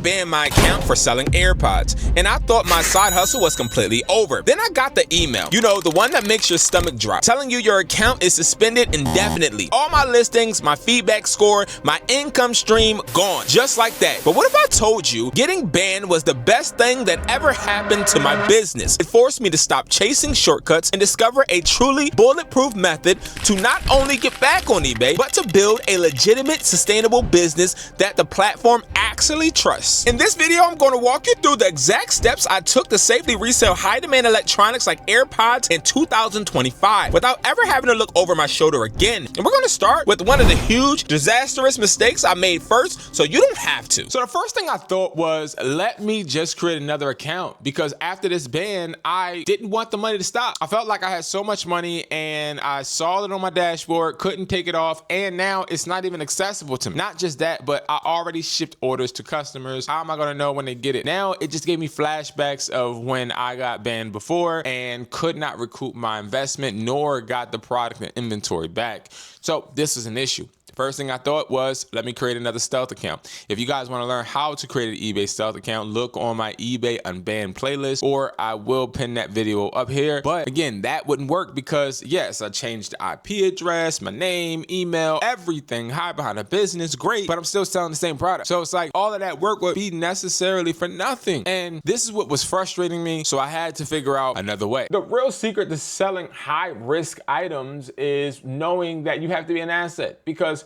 banned my account for selling AirPods, and I thought my side hustle was completely over. Then I got the email, you know, the one that makes your stomach drop, telling you your account is suspended indefinitely. All my listings, my feedback score, my income stream gone, just like that. But what if I told you getting banned was the best thing that ever happened to my business? It forced me to stop chasing shortcuts and discover a truly bulletproof method to not only get back on eBay, but to build a legitimate, sustainable business that the platform actually trusts. In this video, I'm going to walk you through the exact steps I took to safely resell high-demand electronics like AirPods in 2025 without ever having to look over my shoulder again. And we're going to start with one of the huge, disastrous mistakes I made first, so you don't have to. So the first thing I thought was, let me just create another account, because after this ban, I didn't want the money to stop. I felt like I had so much money and I saw it on my dashboard, couldn't take it off, and now it's not even accessible to me. Not just that, but I already shipped orders to customers. How am I gonna know when they get it? Now it just gave me flashbacks of when I got banned before and could not recoup my investment nor got the product and inventory back. So this is an issue. First thing I thought was, let me create another stealth account. If you guys want to learn how to create an eBay stealth account, look on my eBay unbanned playlist, or I will pin that video up here. But again, that wouldn't work because yes, I changed the IP address, my name, email, everything, hide behind a business, great, but I'm still selling the same product. So it's like all of that work would be necessarily for nothing. And this is what was frustrating me. So I had to figure out another way. The real secret to selling high risk items is knowing that you have to be an asset, because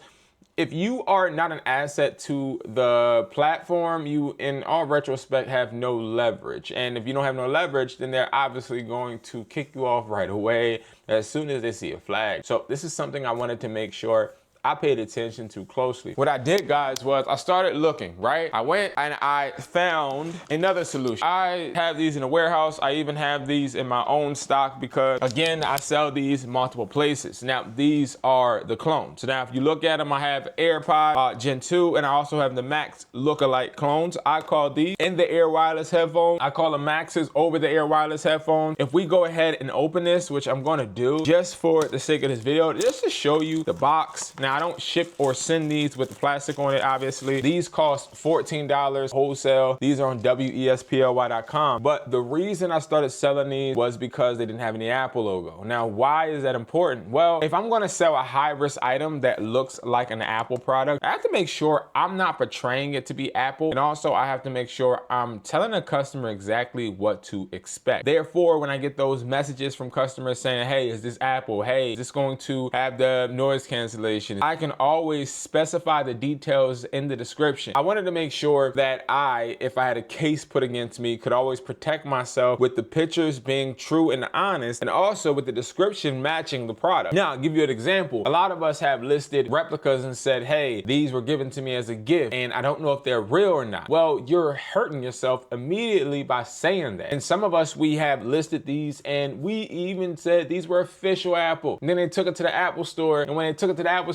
if you are not an asset to the platform, you in all retrospect have no leverage. And if you don't have no leverage, then they're obviously going to kick you off right away as soon as they see a flag. So this is something I wanted to make sure I paid attention to closely. What I did, guys, was I started looking, right? I went and I found another solution. I have these in a warehouse. I even have these in my own stock because, again, I sell these in multiple places. Now, these are the clones. So now, if you look at them, I have AirPod Gen 2, and I also have the Max lookalike clones. I call these in the ear wireless headphones. I call them Maxes over the ear wireless headphones. If we go ahead and open this, which I'm gonna do just for the sake of this video, just to show you the box. Now, I don't ship or send these with the plastic on it, obviously. These cost $14 wholesale. These are on wesply.com. But the reason I started selling these was because they didn't have any Apple logo. Now, why is that important? Well, if I'm gonna sell a high-risk item that looks like an Apple product, I have to make sure I'm not portraying it to be Apple. And also, I have to make sure I'm telling a customer exactly what to expect. Therefore, when I get those messages from customers saying, hey, is this Apple? Hey, is this going to have the noise cancellation? I can always specify the details in the description. I wanted to make sure that if I had a case put against me, could always protect myself with the pictures being true and honest, and also with the description matching the product. Now, I'll give you an example. A lot of us have listed replicas and said, hey, these were given to me as a gift, and I don't know if they're real or not. Well, you're hurting yourself immediately by saying that. And some of us, we have listed these, and we even said these were official Apple. And then they took it to the Apple store, and when they took it to the Apple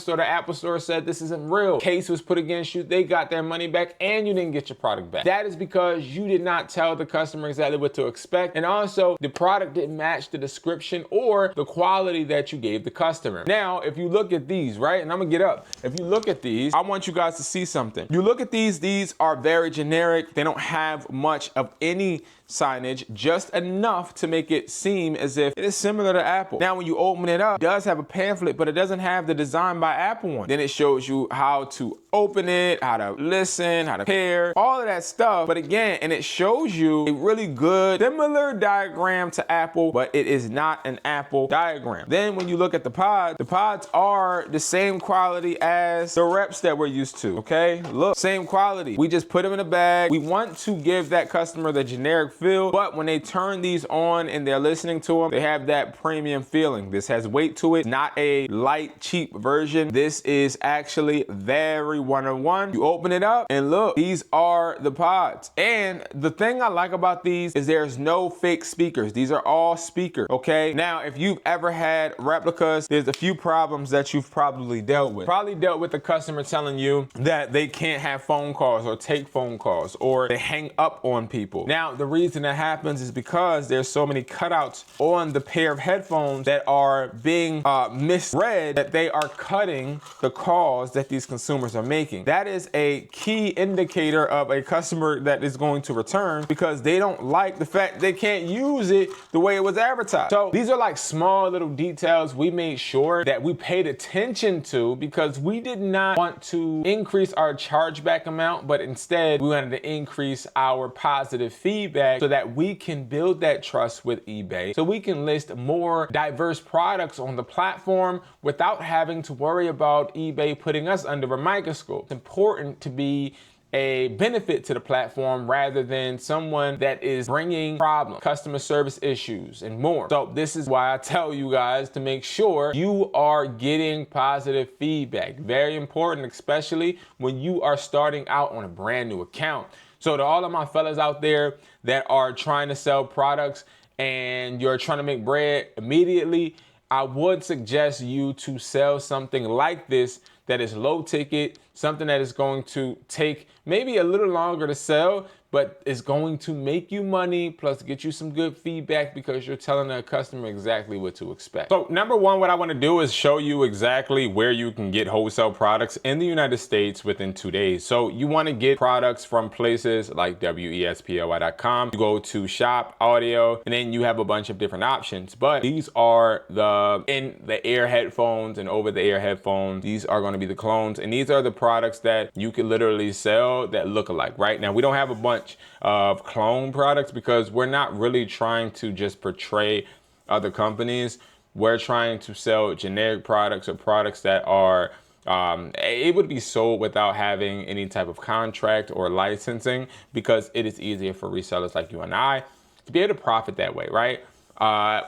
store said this isn't real. Case was put against you, they got their money back, and you didn't get your product back. That is because you did not tell the customer exactly what to expect, and also the product didn't match the description or the quality that you gave the customer. Now, if you look at these, right, and I'm gonna get up. If you look at these, I want you guys to see something. You look at these are very generic. They don't have much of any signage, just enough to make it seem as if it is similar to Apple. Now, when you open it up, it does have a pamphlet, but it doesn't have the design by Apple one. Then it shows you how to open it, how to listen, how to pair, all of that stuff. But again, and it shows you a really good, similar diagram to Apple, but it is not an Apple diagram. Then when you look at the pods are the same quality as the reps that we're used to, okay? Look, same quality. We just put them in a bag. We want to give that customer the generic feel, but when they turn these on and they're listening to them, they have that premium feeling. This has weight to it, not a light, cheap version. This is actually very one-on-one. You open it up and look, these are the pods. And the thing I like about these is there's no fake speakers. These are all speaker, okay? Now, if you've ever had replicas, there's a few problems that you've probably dealt with. Probably dealt with the customer telling you that they can't have phone calls or take phone calls, or they hang up on people. Now, the reason that happens is because there's so many cutouts on the pair of headphones that are being misread that they are cutting stopping the calls that these consumers are making. That is a key indicator of a customer that is going to return, because they don't like the fact they can't use it the way it was advertised. So these are like small little details we made sure that we paid attention to, because we did not want to increase our chargeback amount, but instead we wanted to increase our positive feedback so that we can build that trust with eBay, so we can list more diverse products on the platform without having to worry about eBay putting us under a microscope. It's important to be a benefit to the platform rather than someone that is bringing problems, customer service issues, and more. So this is why I tell you guys to make sure you are getting positive feedback. Very important, especially when you are starting out on a brand new account. So to all of my fellas out there that are trying to sell products and you're trying to make bread immediately, I would suggest you to sell something like this that is low ticket, something that is going to take maybe a little longer to sell, but is going to make you money, plus get you some good feedback because you're telling the customer exactly what to expect. So number one, what I want to do is show you exactly where you can get wholesale products in the United States within 2 days. So you want to get products from places like wesply.com. You go to shop, audio, and then you have a bunch of different options. But these are the in-the-ear headphones and over-the-ear headphones. These are going to be the clones, and these are the products that you can literally sell that look alike. Right now, we don't have a bunch of clone products because we're not really trying to just portray other companies. We're trying to sell generic products or products that are able to be sold without having any type of contract or licensing, because it is easier for resellers like you and I to be able to profit that way, right?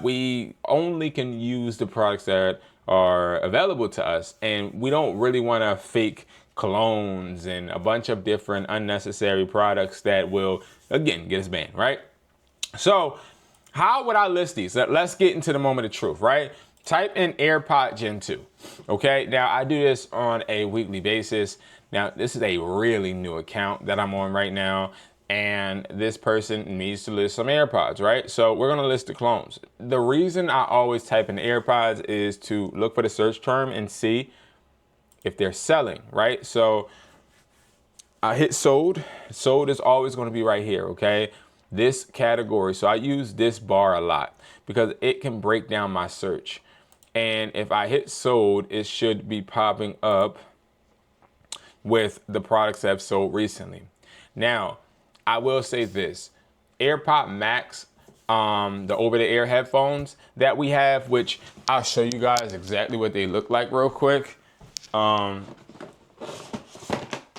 We only can use the products that are available to us, and we don't really want to fake colognes and a bunch of different unnecessary products that will, again, get us banned, right? So how would I list these? Let's get into the moment of truth, right? Type in AirPod Gen 2, okay? Now, I do this on a weekly basis. Now, this is a really new account that I'm on right now, and this person needs to list some AirPods, right? So we're gonna list the clones. The reason I always type in AirPods is to look for the search term and see if they're selling, right? So I hit sold. Sold is always going to be right here, okay? This category. So I use this bar a lot because it can break down my search. And if I hit sold, it should be popping up with the products that I've sold recently. Now, I will say this, AirPod Max, the over-the-ear headphones that we have, which I'll show you guys exactly what they look like real quick.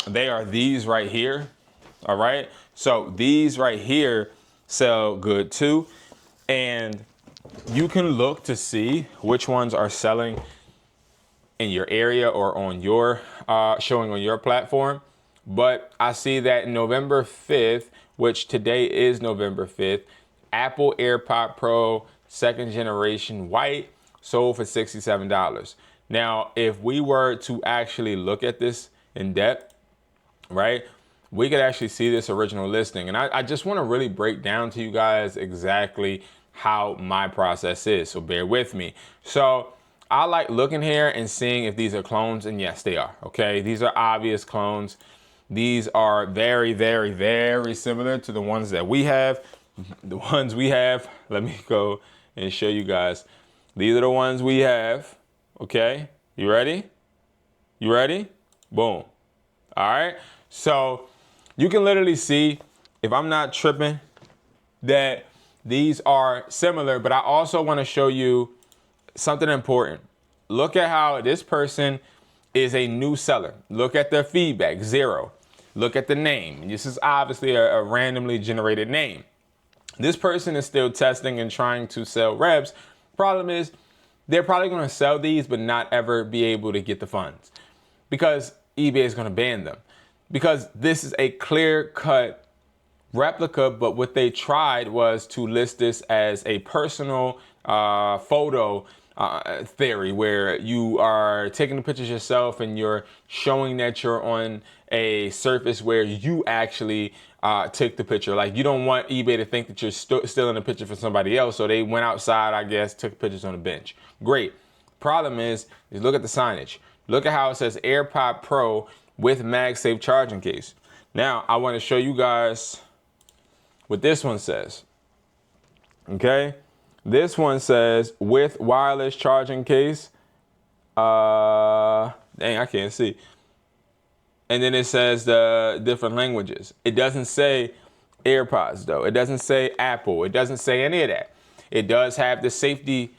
They are these right here. All right. So these right here sell good too. And you can look to see which ones are selling in your area or on your, showing on your platform. But I see that November 5th, which today is November 5th, Apple AirPod Pro 2nd generation white sold for $67. Now, if we were to actually look at this in depth, right, we could actually see this original listing. And I just want to really break down to you guys exactly how my process is. So bear with me. So I like looking here and seeing if these are clones, and yes, they are. Okay, these are obvious clones. These are very, very, very similar to the ones that we have. The ones we have, let me go and show you guys. These are the ones we have. Okay, you ready? You ready? Boom. All right. So you can literally see, if I'm not tripping, that these are similar, but I also want to show you something important. Look at how this person is a new seller. Look at their feedback, 0. Look at the name. This is obviously a randomly generated name. This person is still testing and trying to sell reps. Problem is, they're probably going to sell these, but not ever be able to get the funds because eBay is going to ban them, because this is a clear-cut replica. But what they tried was to list this as a personal photo theory, where you are taking the pictures yourself and you're showing that you're on a surface where you actually took the picture. Like, you don't want eBay to think that you're still in the picture for somebody else. So they went outside, I guess, took pictures on a bench. Great. Problem is look at the signage. Look at how it says AirPod Pro with MagSafe charging case. Now, I want to show you guys what this one says. Okay? This one says with wireless charging case. Dang, I can't see. And then it says the different languages. It doesn't say AirPods though. It doesn't say Apple. It doesn't say any of that. It does have the safety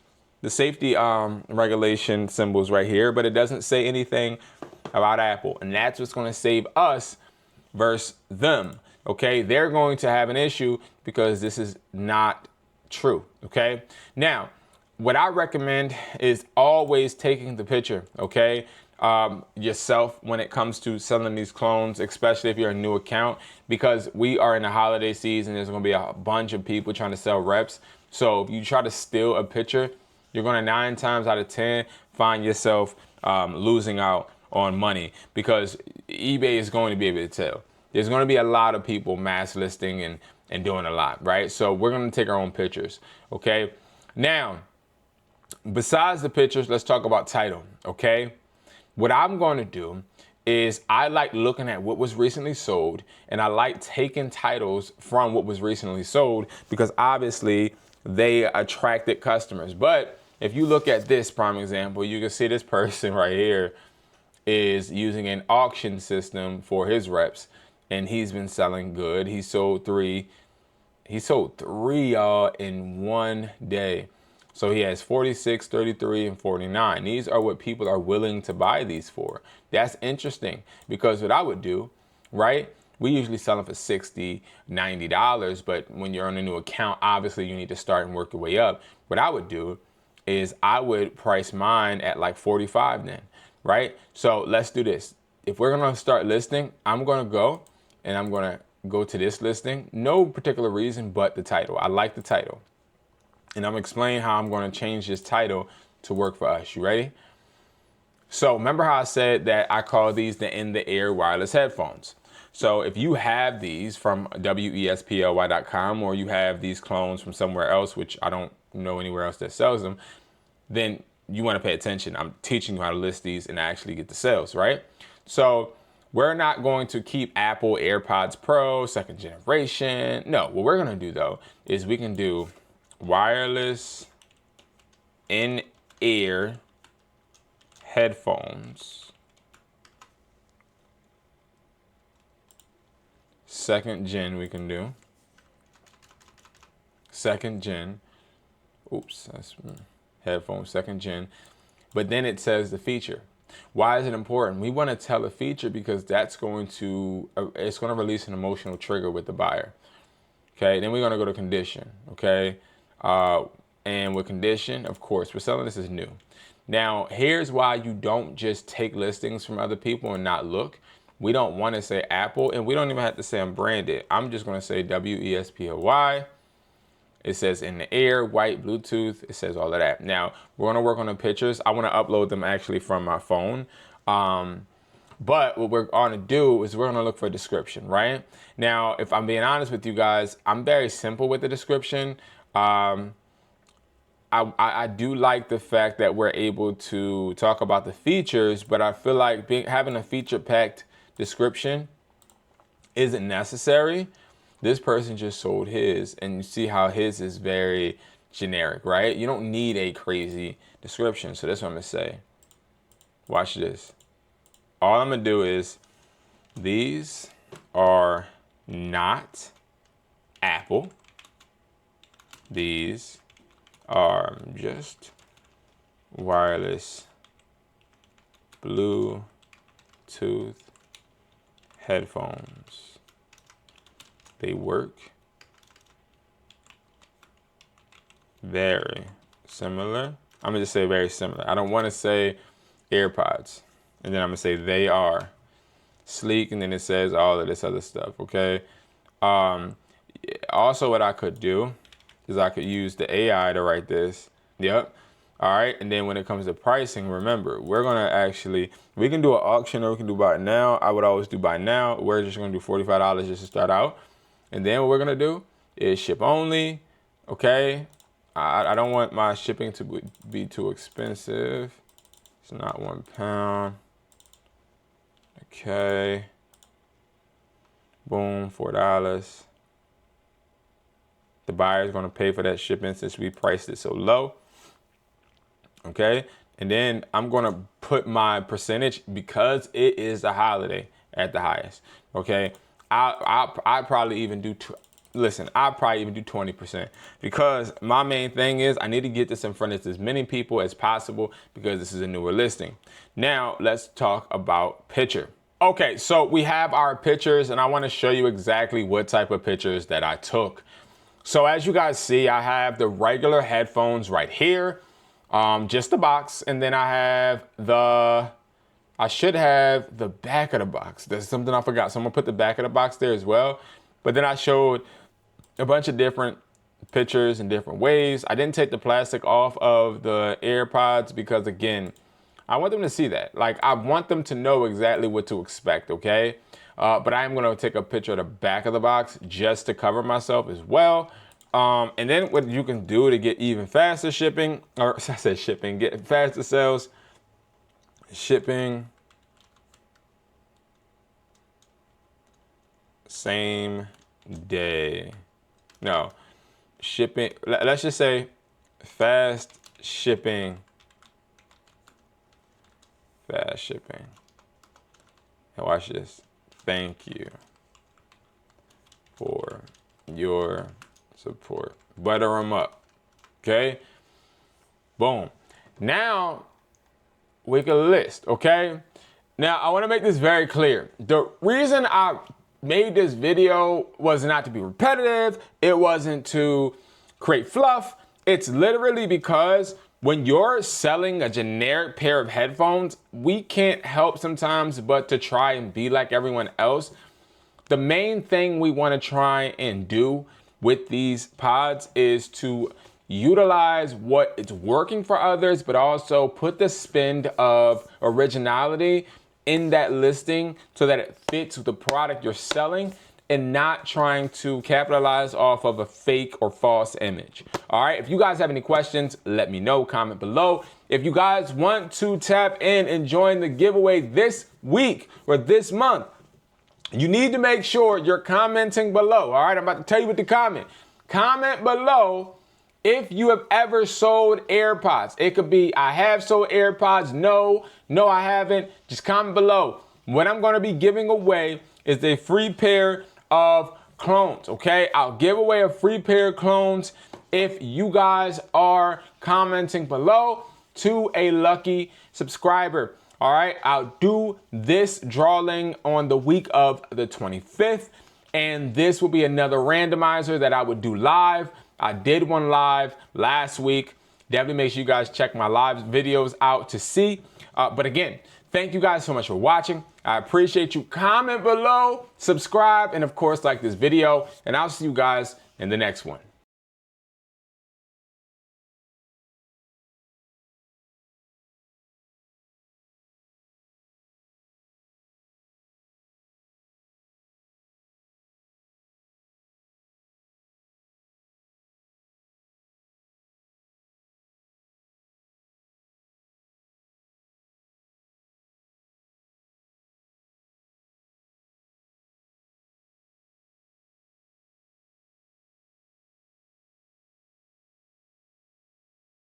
regulation symbols right here, but it doesn't say anything about Apple. And that's what's going to save us versus them. Okay, they're going to have an issue because this is not true. Okay, now what I recommend is always taking the picture. Okay, yourself when it comes to selling these clones, especially if you're a new account, because we are in the holiday season. There's going to be a bunch of people trying to sell reps. So if you try to steal a picture, you're going to 9 times out of 10 find yourself losing out on money, because eBay is going to be able to tell. There's going to be a lot of people mass listing and doing a lot, right? So we're going to take our own pictures. Okay, now besides the pictures, let's talk about title. Okay, what I'm going to do is I like looking at what was recently sold, and I like taking titles from what was recently sold because obviously they attracted customers. But if you look at this prime example, you can see this person right here is using an auction system for his reps, and he's been selling good. He sold three y'all in one day. So he has 46, 33, and 49. These are what people are willing to buy these for. That's interesting, because what I would do, right? We usually sell them for $60, $90, but when you're on a new account, obviously you need to start and work your way up. What I would do is I would price mine at like 45 then, right? So let's do this. If we're gonna start listing, I'm gonna go to this listing. No particular reason but the title. I like the title. And I'm explaining how I'm going to change this title to work for us. You ready? So remember how I said that I call these the in-the-ear wireless headphones. So if you have these from wesply.com, or you have these clones from somewhere else, which I don't know anywhere else that sells them, then you want to pay attention. I'm teaching you how to list these and actually get the sales, right? So we're not going to keep Apple AirPods Pro, 2nd generation. No, what we're going to do though is we can do wireless in-ear headphones, 2nd gen. We can do 2nd gen. Oops, that's headphones 2nd gen. But then it says the feature. Why is it important? We want to tell a feature because that's going to it's going to release an emotional trigger with the buyer. Okay, then we're going to go to condition. Okay, and with condition, of course, we're selling this as new. Now, here's why you don't just take listings from other people and not look. We don't want to say Apple, and we don't even have to say I'm branded. I'm just going to say WESPLY. It says in the air, white, Bluetooth. It says all of that. Now, we're going to work on the pictures. I want to upload them actually from my phone. But what we're going to do is we're going to look for a description, right? Now, if I'm being honest with you guys, I'm very simple with the description. I do like the fact that we're able to talk about the features, but I feel like having a feature-packed description isn't necessary. This person just sold his, and you see how his is very generic, right? You don't need a crazy description. So that's what I'm going to say. Watch this. All I'm going to do is, these are not Apple. These are just wireless Bluetooth headphones. They work very similar. I'm gonna just say very similar. I don't want to say AirPods, and then I'm gonna say they are sleek, and then it says all of this other stuff. Okay. Also, what I could do is I could use the AI to write this. Yep. All right. And then when it comes to pricing, remember, we're gonna we can do an auction, or we can do buy now. I would always do buy now. We're just gonna do $45 just to start out. And then what we're gonna do is ship only. Okay. I don't want my shipping to be too expensive. It's not 1 pound. Okay. Boom, $4. The buyer's gonna pay for that shipping since we priced it so low. Okay, and then I'm gonna put my percentage because it is a holiday at the highest. Okay, I probably even do. I'll probably even do 20% because my main thing is I need to get this in front of as many people as possible because this is a newer listing. Now let's talk about picture. Okay, so we have our pictures and I want to show you exactly what type of pictures that I took. So as you guys see, I have the regular headphones right here, just the box, and then I should have the back of the box. There's something I forgot, so I'm gonna put the back of the box there as well. But then I showed a bunch of different pictures in different ways. I didn't take the plastic off of the AirPods because, again, I want them to see that. Like, I want them to know exactly what to expect, okay? But I am gonna take a picture of the back of the box just to cover myself as well. And then what you can do to get even faster shipping, or I said shipping, get faster sales, shipping, same day. No, shipping, let's just say fast shipping. Fast shipping. And watch this. Thank you for your support. Butter them up. Okay? Boom. Now we can list. Okay? Now I want to make this very clear. The reason I made this video was not to be repetitive. It wasn't to create fluff. It's literally because when you're selling a generic pair of headphones, we can't help sometimes but to try and be like everyone else. The main thing we want to try and do with these pods is to utilize what is working for others, but also put the spin of originality in that listing so that it fits with the product you're selling and not trying to capitalize off of a fake or false image. All right, if you guys have any questions, let me know, comment below. If you guys want to tap in and join the giveaway this week or this month, you need to make sure you're commenting below. All right, I'm about to tell you what to comment. Comment below if you have ever sold AirPods. It could be, I have sold AirPods. No, I haven't. Just comment below. What I'm gonna be giving away is a free pair of clones, okay? I'll give away a free pair of clones if you guys are commenting below to a lucky subscriber. All right, I'll do this drawing on the week of the 25th, and this will be another randomizer that I would do live. I did one live last week. Definitely make sure you guys check my live videos out to see. But again, thank you guys so much for watching. I appreciate you. Comment below, subscribe, and of course, like this video, and I'll see you guys in the next one.